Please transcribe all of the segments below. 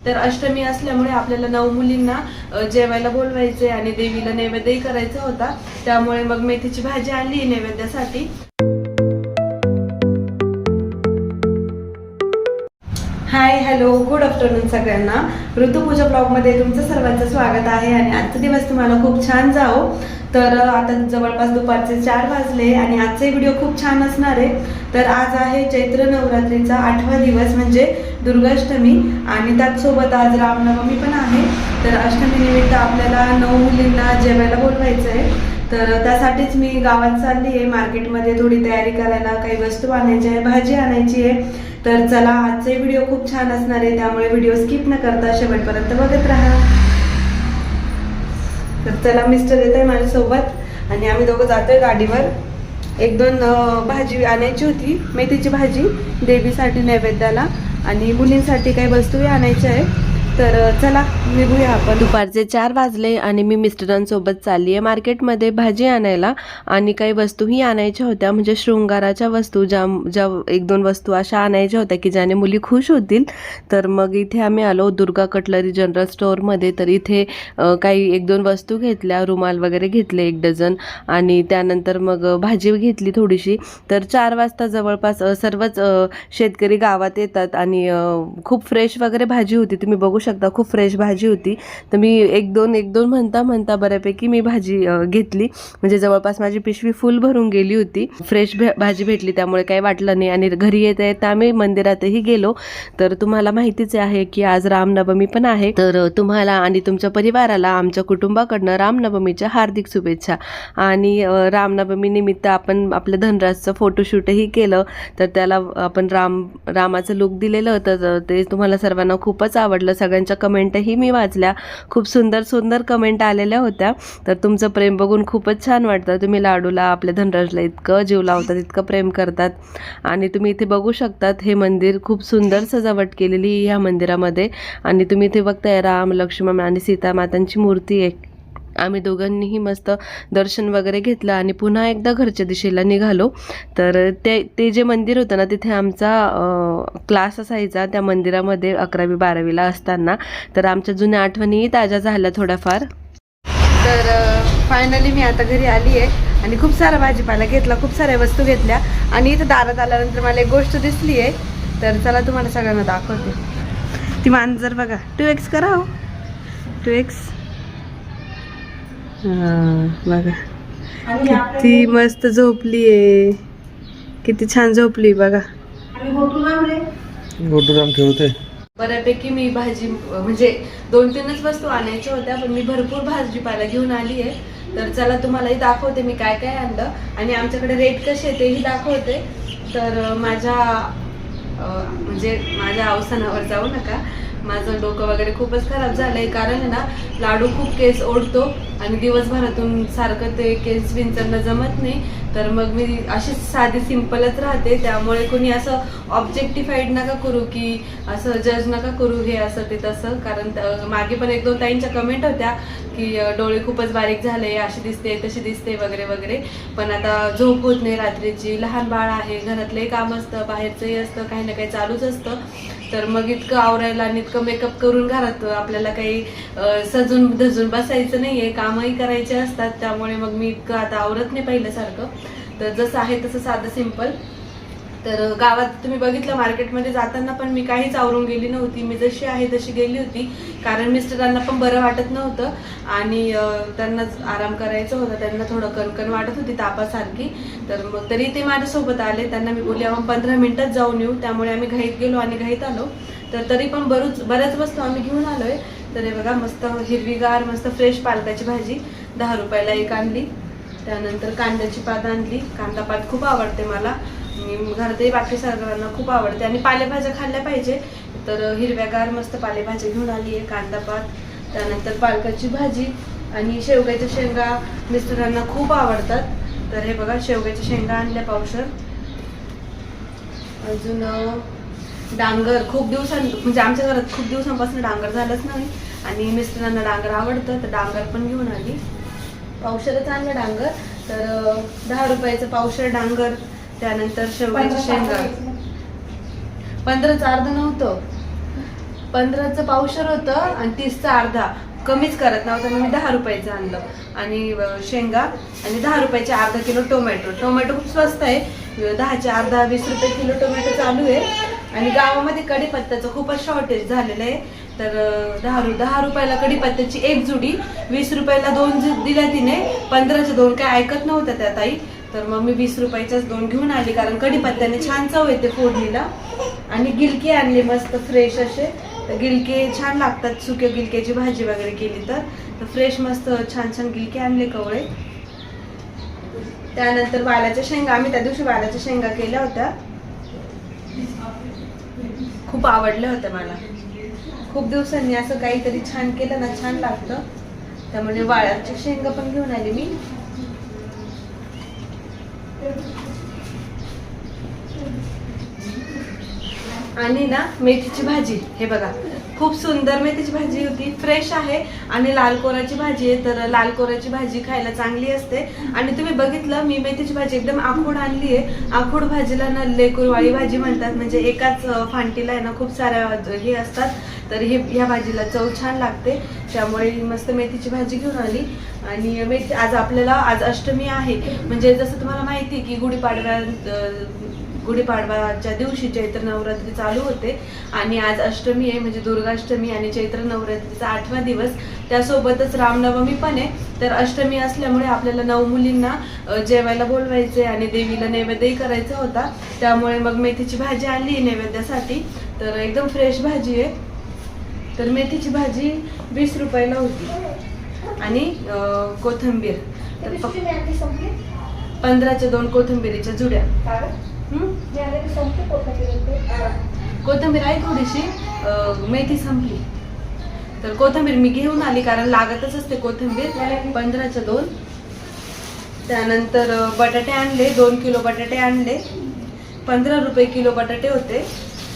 तर अष्टमी असल्यामुळे आपल्याला 9 मुलींना जेवायला बोलवायचे आणि देवीला नैवेद्यही करायचा होता, त्यामुळे मग मेथीची भाजी आणली नैवेद्यासाठी। हाय हॅलो गुड आफ्टरनून सगळ्यांना। ऋतुपूजा ब्लॉगमध्ये तुमचं सर्वांचं स्वागत आहे आणि आजचा दिवस तुम्हाला खूप छान जाओ। तर आता जवळपास दुपारचे 4 वाजले आणि आजचा व्हिडिओ खूप छान असणार आहे। तर आज आहे चैत्र नवरात्रीचा 8वा दिवस म्हणजे दुर्गाष्टमी आणि त्याचसोबत आज रामनवमी पण आहे। तर अष्टमी निमित्त आपल्याला 9 मुलींना जेवायला बोलवायचं आहे। तर त्यासाठीच मी गावात चालली आहे, मार्केटमध्ये थोडी तयारी करायला, काही वस्तू आणायच्या आहे, भाजी आणायची आहे। तर चला आजचा व्हिडिओ खूप छान असणार आहे, त्यामुळे व्हिडिओ स्किप न करता शेवटपर्यंत बघत राहा। तर चला मिस्टर येत आहे माझ्यासोबत आणि आम्ही दोघं जातोय गाडीवर। 1-2 भाजी आणायची होती, मेथीची भाजी देवीसाठी नैवेद्याला आणि मुलींसाठी काही वस्तूही आणायच्या आहे। तर चला निघूया आपण। दुपारचे 4 वाजले आणि मी मिस्टरांसोबत चालली आहे मार्केटमध्ये भाजी आणायला आणि काही वस्तूही आणायच्या होत्या, म्हणजे शृंगाराच्या वस्तू, ज्या 1-2 वस्तू अशा आणायच्या होत्या की ज्याने मुली खुश होतील। तर मग इथे आम्ही आलो दुर्गा कटलरी जनरल स्टोअरमध्ये। तर इथे काही 1-2 वस्तू घेतल्या, रुमाल वगैरे घेतले 1 डझन आणि त्यानंतर मग भाजी घेतली थोडीशी। तर 4 वाजता जवळपास सर्वच शेतकरी गावात येतात आणि खूप फ्रेश वगैरे भाजी होती, तुम्ही बघू शकता खूप फ्रेश भाजी होती। तर मी 1-2 म्हणता बऱ्यापैकी मी भाजी घेतली, म्हणजे जवळपास माझी पिशवी फुल भरून गेली होती। फ्रेश भाजी भेटली त्यामुळे काही वाटलं नाही आणि घरी येता येता आम्ही मंदिरातही गेलो। तर तुम्हाला माहितीच आहे की आज रामनवमी पण आहे, तर तुम्हाला आणि तुमच्या परिवाराला आमच्या कुटुंबाकडनं रामनवमीच्या हार्दिक शुभेच्छा। आणि रामनवमी निमित्त आपण आपल्या धनराजचं फोटोशूटही केलं, तर त्याला आपण रामाचं लुक दिलेलं होतं, ते तुम्हाला सर्वांना खूपच आवडलं। सगळ्यांच्या कमेंटही मी वाचल्या, खूप सुंदर कमेंट आलेल्या होत्या। तर तुमचं प्रेम बघून खूपच छान वाटतं, तुम्ही लाडूला आपल्या धनराजला इतकं जीव लावतात, इतकं प्रेम करतात। आणि तुम्ही इथे बघू शकतात हे मंदिर खूप सुंदर सजावट केलेली ह्या मंदिरामध्ये आणि तुम्ही इथे बघताय राम, लक्ष्मण आणि सीता मातांची मूर्ती आहे। आम्ही दोघांनीही मस्त दर्शन वगैरे घेतलं आणि पुन्हा एकदा घरच्या दिशेला निघालो। तर ते जे मंदिर होतं ना, तिथे आमचा क्लास असायचा त्या मंदिरामध्ये 11वी-12वीला असताना। तर आमच्या जुन्या आठवणीही ताज्या झाल्या थोड्याफार। तर फायनली मी आता घरी आली आहे आणि खूप सारा भाजीपाला घेतला, खूप साऱ्या वस्तू घेतल्या आणि इथं दारात आल्यानंतर मला एक गोष्ट दिसली आहे, तर चला तुम्हाला सगळ्यांना दाखवते। ती मांजर बघा, 2x करा हो, 2x बघा किती मस्त झोपली आहे, किती छान झोपली बघा। गोटूराम खेळतोय बऱ्यापैकी मी भाजी म्हणजे 2-3च वस्तू आणायच्या होत्या, पण मी भरपूर भाजीपाला घेऊन आली आहे। तर चला तुम्हालाही दाखवते मी काय काय आणलं आणि आमच्याकडे रेट कसे तेही दाखवते। तर माझ्या अवसानावर जाऊ नका, माझं डोकं वगैरे खूपच खराब झालंय, कारण ना लाडू खूप केस ओढतो आणि दिवसभरातून सारखं ते केस विंचरणं जमत नाही। तर मग मी अशीच साधी सिंपलच राहते, त्यामुळे कोणी असं ऑब्जेक्टिफाईड नका करू की असं जज नका करू हे असं ते तसं, कारण मागे पण 1-2 ताईंच्या कमेंट होत्या की डोळे खूपच बारीक झाले, अशी दिसते तशी दिसते वगैरे वगैरे। पण आता झोप होत नाही रात्रीची, लहान बाळ आहे, घरातलंही काम असतं, बाहेरचंही असतं, काही ना काही चालूच असतं। तर मग इतकं आवरायला आणि इतकं मेकअप करून घरात आपल्याला काही सजून धजून बसायचं नाहीये, कामही करायचे असतात, त्यामुळे मग मी इतकं आता आवरत नाही पहिल्यासारखं। तर जसं आहे तसं साधं सिंपल। तर गावात तुम्ही बघितलं मार्केटमध्ये जाताना पण मी काहीच आवरून गेली नव्हती, मी जशी आहे तशी गेली होती, कारण मिस्टरांना पण बरं वाटत नव्हतं आणि त्यांना आराम करायचं होतं, त्यांना थोडं कणकण वाटत होती तापासारखी। तर मग तरी ते माझ्यासोबत आले, त्यांना मी बोलली आपण 15 मिनिटात जाऊन येऊ, त्यामुळे आम्ही घाईत गेलो आणि घाईत आलो। तर तरी पण बऱ्याच वस्तू आम्ही घेऊन आलोय। तर हे बघा मस्त हिरवीगार मस्त फ्रेश पालकाची भाजी 10 रुपयाला एक आणली। त्यानंतर कांद्याची पात आणली, कांदा पात खूप आवडते मला, घरातही बाकी सगळ्यांना खूप आवडते आणि पालेभाज्या खाल्ल्या पाहिजे। तर हिरव्यागार मस्त पालेभाज्या घेऊन आली आहे, कांदा पात, त्यानंतर पालकाची भाजी आणि शेवग्याच्या शेंगा मिस्टरांना खूप आवडतात। तर हे बघा शेवग्याच्या शेंगा आणल्या पावशर। अजून डांगर खूप म्हणजे आमच्या घरात खूप दिवसांपासून डांगर झालंच नाही आणि मिस्टरांना डांगर आवडतं, तर डांगर पण घेऊन आली, पावशरच आणलं डांगर। तर 10 रुपयाचं पावशर डांगर, त्यानंतर शेवग्याच्या शेंगा 15चं अर्ध नव्हतं, 15चं पावशर होतं आणि 30चं अर्धा, कमीच करत नव्हतं. मग मी 10 रुपयाचं आणलं. आणि शेंगा आणि 10 रुपयाचे अर्धा किलो टोमॅटो. टोमॅटो खूप स्वस्त आहे, 10चे अर्धा 20 रुपये किलो टोमॅटो चालू आहे. आणि गावामध्ये कढीपत्त्याचं खूपच शॉर्टेज झालेलं आहे. तर 10 रुपयाला कढीपत्त्याची एक जुडी, 20 रुपयाला 2 दिल्या तिने, 15चे 2 काय ऐकत नव्हत्या त्या ताई. तर मग मी 20 रुपयाच्याच 2 घेऊन आली, कारण कढीपत्त्याने छान चव येते फोडणीला. आणि गिलके आणले मस्त फ्रेश असे. तर गिलके छान लागतात, सुक्या गिलक्याची भाजी वगैरे केली तर फ्रेश मस्त छान छान गिलके आणले कवळे. त्यानंतर वालाच्या शेंगा, आम्ही त्या दिवशी वालाच्या शेंगा केल्या होत्या, खूप आवडल्या होत्या मला. खूप दिवसांनी असं काहीतरी छान केलं ना, छान लागतं. त्यामुळे वालाच्या शेंगा पण घेऊन आले मी. आणि ना मेथीची भाजी, हे बघा खूप सुंदर मेथीची भाजी होती, फ्रेश आहे. आणि लाल कोराची भाजी आहे, तर लाल कोराची भाजी खायला चांगली असते. आणि तुम्ही बघितलं, मी मेथीची भाजी एकदम आखूड आणली आहे. आखूड भाजीला ना लेकुरवाळी भाजी म्हणतात, म्हणजे एकाच फांटीला आहे ना खूप साऱ्या हे असतात. तर ह्या भाजीला चव छान लागते, त्यामुळे मस्त मेथीची भाजी घेऊन आली. आणि मेथी आज अष्टमी आहे, म्हणजे जसं तुम्हाला माहिती की गुढीपाडवाच्या दिवशी चैत्र नवरात्री चालू होते. आणि आज अष्टमी आहे, म्हणजे दुर्गाष्टमी आणि चैत्र नवरात्रीचा 8वा दिवस. त्यासोबतच रामनवमी पण आहे. तर अष्टमी असल्यामुळे आपल्याला 9 मुलींना जेवायला बोलवायचे आणि देवीला नैवेद्यही करायचा होता. त्यामुळे मग मेथीची भाजी आणली नैवेद्यासाठी. तर एकदम फ्रेश भाजी आहे. तर मेथीची भाजी 20 रुपयाला होती. आणि कोथिंबीर, तर 15च्या 2 कोथिंबीरीच्या जुड्या. कोथिंबीर आहे थोडीशी, मेथी संपली. तर कोथिंबीर मी घेऊन आली, कारण लागतच असते कोथिंबीर. 15च्या 2. त्यानंतर बटाटे आणले, 2 किलो बटाटे आणले. 15 रुपये किलो बटाटे होते,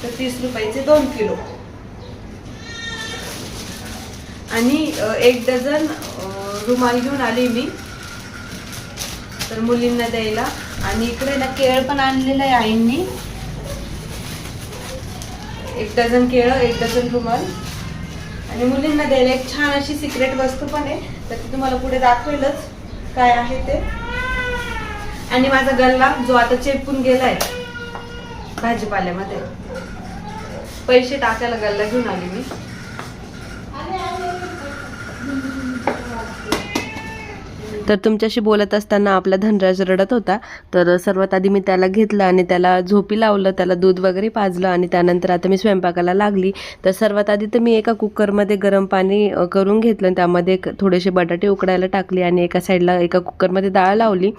तर 30 रुपयाचे 2 किलो. आणि 1 डझन रुमाल घेऊन आली मी, तर मुलींना द्यायला. आणि इकडे ना केळ पण आणलेलं आहे आईंनी, 1 डझन केळं, 1 डझन रुमाल. आणि मुलींना द्यायला एक छान अशी सिक्रेट वस्तू पण आहे, तर ती तुम्हाला पुढे दाखवेलच काय आहे ते. आणि माझा गल्ला जो आता चेपून गेलाय भाजीपाल्यामध्ये, पैसे टाकायला गल्ला घेऊन आली मी. तर तुमच्याशी बोलत असताना आपला धनराज रडत होता. तर सर्वात आधी मी त्याला घेतलं आणि त्याला झोपी लावलं, त्याला दूध वगैरे पाजलं. आणि त्यानंतर आता मी स्वयंपाकाला लागली. तर सर्वात आधी तर मी एका कुकरमध्ये गरम पाणी करून घेतलं, त्यामध्ये थोडेसे बटाटे उकडायला टाकले. आणि एका साईडला एका कुकरमध्ये डाळ लावली.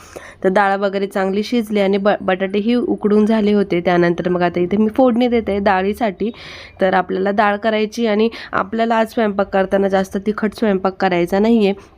तर डाळ वगैरे चांगली शिजली आणि बटाटेही उकडून झाले होते. त्यानंतर मग आता इथे मी फोडणी देते डाळीसाठी. तर आपल्याला डाळ करायची, आणि आपल्याला आज स्वयंपाक करताना जास्त तिखट स्वयंपाक करायचा नाही आहे.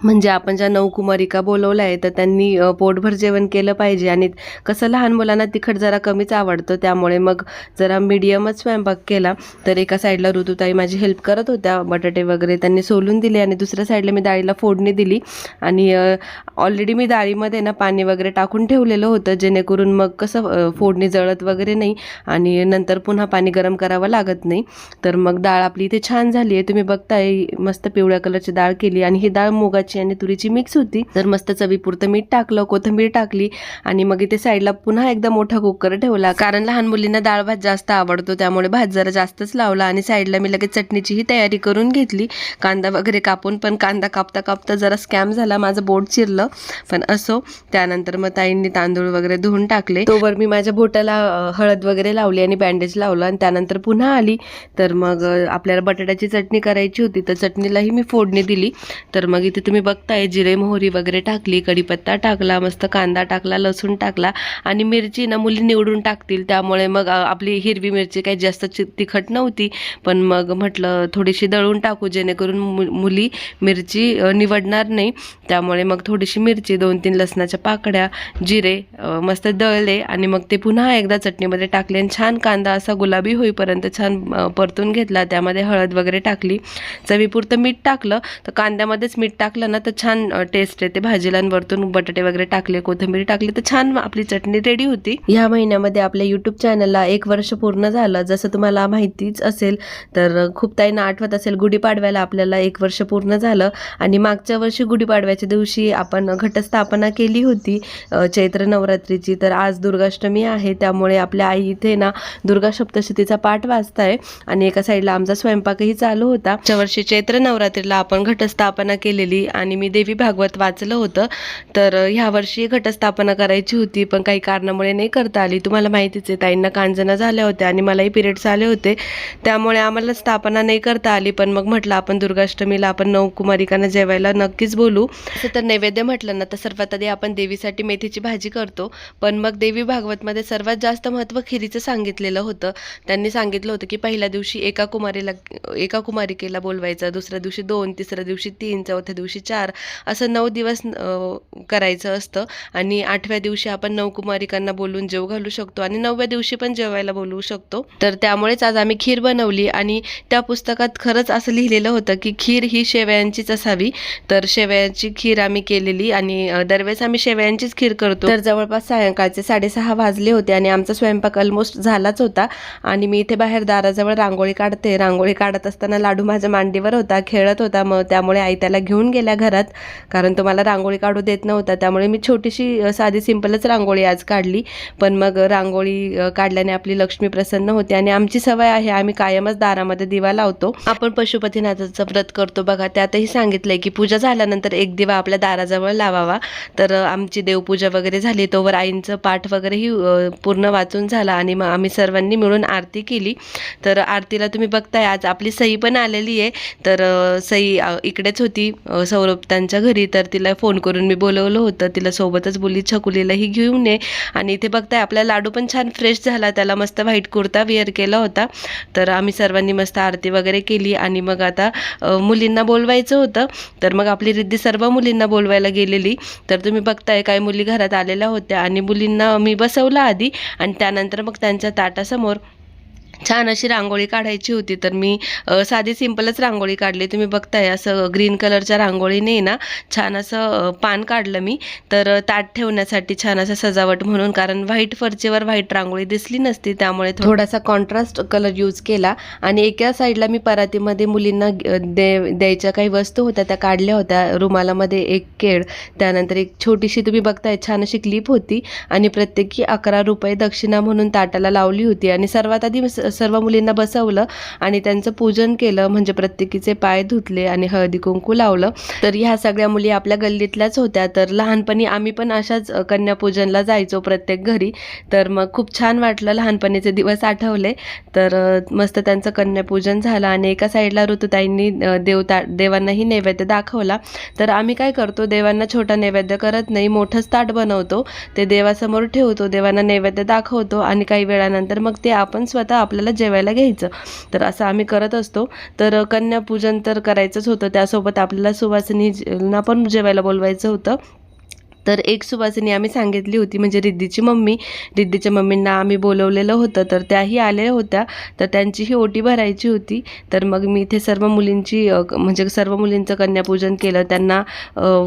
म्हणजे आपण ज्या नवकुमारिका बोलवल्या आहे, तर त्यांनी पोटभर जेवण केलं पाहिजे. आणि कसं लहान मुलांना तिखट जरा कमीच आवडतं, त्यामुळे मग जरा मीडियमच स्वयंपाक केला. तर एका साईडला ऋतुताई माझी हेल्प करत होत्या, बटाटे वगैरे त्यांनी सोलून दिले. आणि दुसऱ्या साईडला मी डाळीला फोडणी दिली. आणि ऑलरेडी मी डाळीमध्ये ना पाणी वगैरे टाकून ठेवलेलं होतं, जेणेकरून मग कसं फोडणी जळत वगैरे नाही आणि नंतर पुन्हा पाणी गरम करावं लागत नाही. तर मग डाळ आपली इथे छान झाली आहे, तुम्ही बघताय मस्त पिवळ्या कलरची डाळ केली. आणि ही डाळ मुगाची आणि तुरीची मिक्स होती. तर मस्त चवीपुरतं मीठ टाकलं, कोथिंबीर टाकली. आणि मग इथे साईडला पुन्हा एकदा मोठा कुकर ठेवला, कारण लहान मुलींना डाळ भात जास्त आवडतो, त्यामुळे भात जरा जास्तच लावला. आणि साईडला मी लगेच चटणीचीही तयारी करून घेतली, कांदा वगैरे कापून. पण कांदा कापता कापता जरा स्कॅम झाला, माझं बोट चिरलं, पण असो. त्यानंतर मग ताईंनी तांदूळ वगैरे धुवून टाकले. तोवर मी माझ्या बोटाला हळद वगैरे लावली आणि बँडेज लावलं. आणि त्यानंतर पुन्हा आली. तर मग आपल्याला बटाट्याची चटणी करायची होती, तर चटणीलाही मी फोडणी दिली. तर मग इथे तुम्ही बघताय जिरे मोहरी वगैरे टाकली, कढीपत्ता टाकला, मस्त कांदा टाकला, लसूण टाकला. आणि मिरची ना मुली निवडून टाकतील, त्यामुळे मग आपली हिरवी मिरची काही जास्त तिखट नव्हती, पण मग म्हटलं थोडीशी दळून टाकू, जेणेकरून मुली मिरची निवडणार नाही. त्यामुळे मग थोडीशी मिरची, 2-3 लसणाच्या पाकड्या, जिरे मस्त दळले. आणि मग ते पुन्हा एकदा चटणीमध्ये टाकले. आणि छान कांदा असा गुलाबी होईपर्यंत छान परतून घेतला. त्यामध्ये हळद वगैरे टाकली, चवीपुरतं मीठ टाकलं. तर कांद्यामध्येच मीठ टाकलं टाकलं ना तर छान टेस्ट येते भाजीला, आणि वरतून बटाटे वगैरे टाकले, कोथिंबीर टाकली तर छान आपली चटणी रेडी होती. ह्या महिन्यामध्ये आपल्या यूट्यूब चॅनलला 1 वर्ष पूर्ण झालं. जसं तुम्हाला माहितीच असेल, तर खूप ताईंना आठवत असेल, गुढीपाडव्याला आपल्याला 1 वर्ष पूर्ण झालं. आणि मागच्या वर्षी गुढीपाडव्याच्या दिवशी आपण घटस्थापना केली होती चैत्र नवरात्रीची. तर आज दुर्गाष्टमी आहे, त्यामुळे आपल्या आई इथे ना दुर्गा सप्तशतीचा पाठ वाचताय आणि एका साईडला आमचा स्वयंपाकही चालू होता. मागच्या वर्षी चैत्र नवरात्रीला आपण घटस्थापना केलेली आणि मी देवी भागवत वाचलं होतं. तर ह्या वर्षी घटस्थापना करायची होती, पण काही कारणामुळे नाही करता आली. तुम्हाला माहितीच आहे, ताईंना कांजना झाल्या होत्या आणि मलाही पिरियड्स आले होते, त्यामुळे आम्हाला स्थापना नाही करता आली. पण मग म्हटलं आपण दुर्गाष्टमीला आपण 9 कुमारिकांना जेवायला नक्कीच बोलू. असं तर नैवेद्य म्हटलं ना तर सर्वात आधी आपण देवीसाठी मेथीची भाजी करतो. पण मग देवी भागवतमध्ये सर्वात जास्त महत्त्व खिरीचं सांगितलेलं होतं. त्यांनी सांगितलं होतं की पहिल्या दिवशी एका कुमारिकेला बोलवायचं, दुसऱ्या दिवशी 2, तिसऱ्या दिवशी 3, चौथ्या दिवशी 4, असं 9 दिवस करायचं असतं. आणि 8व्या दिवशी आपण 9 कुमारिकांना बोलून जेव घालू शकतो आणि 9व्या दिवशी पण जेवायला बोलवू शकतो. तर त्यामुळेच आज आम्ही खीर बनवली. आणि त्या पुस्तकात खरंच असं लिहिलेलं होतं की खीर ही शेवयांचीच असावी. तर शेवयांची खीर आम्ही केलेली आणि दरवेळेस आम्ही शेवयांचीच खीर करतो. तर जवळपास सायंकाळचे 6:30 वाजले होते आणि आमचा स्वयंपाक ऑलमोस्ट झालाच होता. आणि मी इथे बाहेर दाराजवळ रांगोळी काढते. रांगोळी काढत असताना लाडू माझ्या मांडीवर होता, खेळत होता. मग त्यामुळे आई त्याला घेऊन गेल्या घरात, कारण तो मला रांगोळी काढू देत नव्हता. त्यामुळे मी छोटीशी साधी सिंपलच रांगोळी आज काढली. पण मग रांगोळी काढल्याने आपली लक्ष्मी प्रसन्न होते. आणि आमची सवय आहे, आम्ही कायमच दारामध्ये दिवा लावतो. आपण पशुपतीनाथाचं व्रत करतो बघा, त्यातही सांगितलंय की पूजा झाल्यानंतर एक दिवा आपल्या दाराजवळ लावावा. तर आमची देवपूजा वगैरे झाली, तोवर आईंचं पाठ वगैरेही पूर्ण वाचून झाला आणि मग आम्ही सर्वांनी मिळून आरती केली. तर आरतीला तुम्ही बघताय आज आपली सई पण आलेली आहे. तर सई इकडेच होती सौरभ त्यांच्या घरी. तर तिला फोन करून मी बोलवलं होतं, तिला सोबतच बोलली छकुलीलाही घेऊन ये. आणि इथे बघताय आपला लाडू पण छान फ्रेश झाला, त्याला मस्त व्हाईट कुर्ता वेअर केला होता. तर आम्ही सर्वांनी मस्त आरती वगैरे केली. आणि मग आता मुलींना बोलवायचं होतं, तर मग आपली रिद्धी सर्व मुलींना बोलवायला गेलेली. तर तुम्ही बघताय काही मुली घरात आलेल्या होत्या आणि मुलींना मी बसवलं आधी, आणि त्यानंतर मग त्यांच्या ताटासमोर छान अशी रांगोळी काढायची होती. तर मी साधी सिंपलच रांगोळी काढली. तुम्ही बघताय असं ग्रीन कलरच्या रांगोळीने ना छान असं पान काढलं मी. तर ताट ठेवण्यासाठी छान असं सजावट म्हणून, कारण व्हाईट फरचीवर व्हाईट रांगोळी दिसली नसती, त्यामुळे थोडासा कॉन्ट्रास्ट कलर यूज केला. आणि एका साईडला मी परातीमध्ये मुलींना द्यायच्या काही वस्तू होत्या त्या काढल्या होत्या. रुमालामध्ये एक केळ, त्यानंतर एक छोटीशी तुम्ही बघताय छान अशी क्लिप होती आणि प्रत्येकी 11 रुपये दक्षिणा म्हणून ताटाला लावली होती. आणि सर्वात आधी सर्व मुलींना बसवलं आणि त्यांचं पूजन केलं, म्हणजे प्रत्येकीचे पाय धुतले आणि हळदी कुंकू लावलं. तर ह्या सगळ्या मुली आपल्या गल्लीतल्याच होत्या. तर लहानपणी आम्ही पण अशाच कन्यापूजनला जायचो प्रत्येक घरी. तर मग खूप छान वाटलं, लहानपणीचे दिवस आठवले. तर मस्त त्यांचं कन्यापूजन झालं. आणि एका साईडला ऋतुताईंनी देवांनाही नैवेद्य दाखवला. तर आम्ही काय करतो, देवांना छोटा नैवेद्य करत नाही, मोठंच ताट बनवतो, ते देवासमोर ठेवतो, देवांना नैवेद्य दाखवतो आणि काही वेळानंतर मग ते आपण स्वतः आपल्याला जेवायला घ्यायचं. तर असं आम्ही करत असतो. तर कन्यापूजन तर करायचंच होतं, त्यासोबत आपल्याला सुवासिनींना पण जेवायला बोलवायचं होतं. तर एक सुवासिनी आम्ही सांगितली होती, म्हणजे रिद्धीच्या मम्मींना आम्ही बोलवलेलं होतं. तर त्याही आल्या होत्या, तर त्यांचीही ओटी भरायची होती. तर मग मी इथे सर्व मुलींचं कन्यापूजन केलं, त्यांना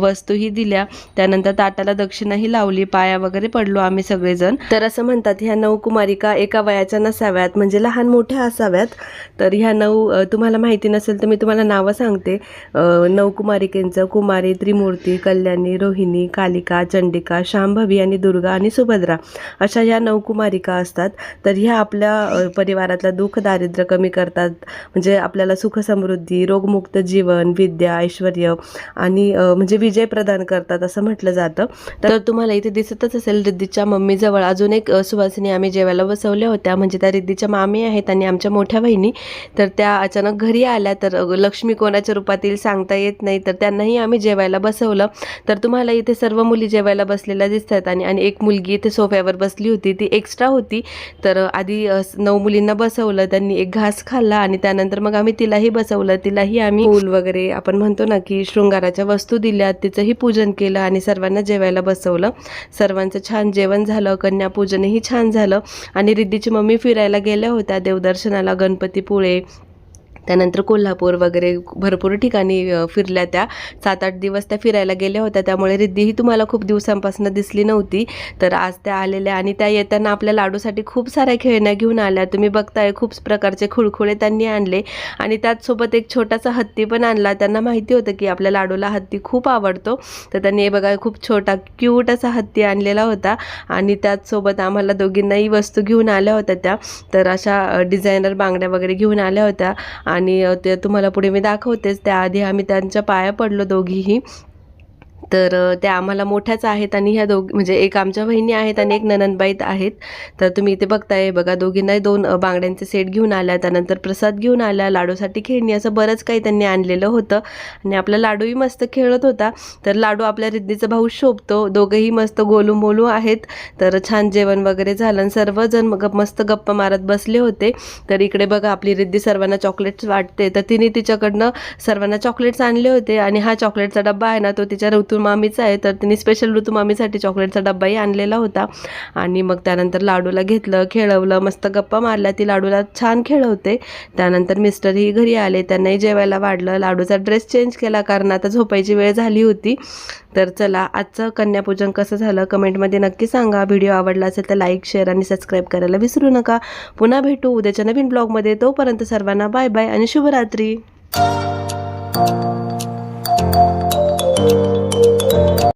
वस्तूही दिल्या, त्यानंतर ताटाला दक्षिणाही लावली, पाया वगैरे पडलो आम्ही सगळेजण. तर असं म्हणतात ह्या 9 कुमारिका एका वयाच्या नसाव्यात, म्हणजे लहान मोठ्या असाव्यात. तर ह्या 9 तुम्हाला माहिती नसेल तर मी तुम्हाला नावं सांगते. 9 कुमारिकेंचं: कुमारी, त्रिमूर्ती, कल्याणी, रोहिणी, कालिका, चंडिका, शांभवी आणि दुर्गा आणि सुभद्रा, अशा ह्या 9 कुमारिका असतात. तर ह्या आपल्या परिवारातलं दुःख दारिद्र्य कमी करतात, म्हणजे आपल्याला सुख समृद्धी, रोगमुक्त जीवन, विद्या, ऐश्वर्य आणि म्हणजे विजय प्रदान करतात असं म्हटलं जातं. तर तुम्हाला इथे दिसतच असेल, रिद्धीच्या मम्मीजवळ अजून एक सुवासिनी आम्ही जेवायला बसवल्या होत्या, म्हणजे त्या रिद्धीच्या मामी आहेत आणि आमच्या मोठ्या बहिणी. तर त्या अचानक घरी आल्या. तर लक्ष्मी कोणाच्या रूपात येईल सांगता येत नाही, तर त्यांनाही आम्ही जेवायला बसवलं. तर तुम्हाला इथे सर्व मुली जेवायला बसलेल्या दिसतात. आणि एक मुलगी इथे सोफ्यावर बसली होती, ती एक्स्ट्रा होती. तर आधी 9 मुलींना बसवलं, त्यांनी एक घास खाल्ला आणि त्यानंतर मग आम्ही तिलाही बसवलं. तिलाही आम्ही फूल वगैरे आपण म्हणतो ना की शृंगाराच्या वस्तू दिल्या, तिचंही पूजन केलं आणि सर्वांना जेवायला बसवलं. सर्वांचं छान जेवण झालं, कन्यापूजनही छान झालं. आणि रिद्धीची मम्मी फिरायला गेल्या होत्या देवदर्शनाला, गणपतीपुळे, त्यानंतर कोल्हापूर वगैरे भरपूर ठिकाणी फिरल्या त्या 7-8 दिवस त्या फिरायला गेल्या होत्या. त्यामुळे रिद्धी ही तुम्हाला खूप दिवसांपासून दिसली नव्हती. तर आज त्या आलेल्या आणि त्या येताना आपल्या लाडूसाठी खूप साऱ्या खेळण्या घेऊन आल्या. तुम्ही बघताय खूप प्रकारचे खुळखुळे त्यांनी आणले आणि त्याचसोबत एक छोटासा हत्ती पण आणला. त्यांना माहिती होतं की आपल्या लाडूला हत्ती खूप आवडतो, तर त्यांनी हे बघा खूप छोटा क्यूट असा हत्ती आणलेला होता. आणि त्याचसोबत आम्हाला दोघींनाही वस्तू घेऊन आल्या होत्या त्या. तर अशा डिझायनर बांगड्या वगैरे घेऊन आल्या होत्या आणि ते तुम्हाला पुढे मी दाखवतेच. त्याआधी आम्ही त्यांच्या पाया पडलो दोघीही. तर त्या आम्हाला मोठ्याच आहेत आणि ह्या म्हणजे एक आमच्या बहिणी आहेत आणि एक ननंदबाई आहेत. तर तुम्ही इथे बघताय बघा दोघींनाही 2 बांगड्यांचे सेट घेऊन आल्या. त्यानंतर प्रसाद घेऊन आल्या, लाडूसाठी खेळणी, असं बरंच काही त्यांनी आणलेलं होतं. आणि आपला लाडूही मस्त खेळत होता. तर लाडू आपल्या रिद्धीचा भाऊ शोभतो. दोघंही मस्त गोलू मोलू आहेत. तर छान जेवण वगैरे झालं आणि सर्वजण मस्त गप्पा मारत बसले होते. तर इकडे बघा आपली रिद्धी सर्वांना चॉकलेट्स वाटते. तर तिने तिच्याकडनं सर्वांना चॉकलेट्स आणले होते आणि हा चॉकलेटचा डब्बा आहे ना तो तिच्या ऋतुमामीचा आहे. तर तिने स्पेशल ऋतुमामीसाठी चॉकलेटचा डब्बाही आणलेला होता. आणि मग त्यानंतर लाडूला घेतलं, खेळवलं, मस्त गप्पा मारल्या. ती लाडूला छान खेळवते. त्यानंतर मिस्टरही घरी आले, त्यांनाही जेवायला वाढलं. लाडूचा ड्रेस चेंज केला कारण आता झोपायची वेळ झाली होती. तर चला आजचं कन्यापूजन कसं झालं कमेंटमध्ये नक्की सांगा. व्हिडिओ आवडला असेल तर लाईक, शेअर आणि सबस्क्राईब करायला विसरू नका. पुन्हा भेटू उद्याच्या नवीन ब्लॉगमध्ये. तोपर्यंत सर्वांना बाय बाय आणि शुभरात्री.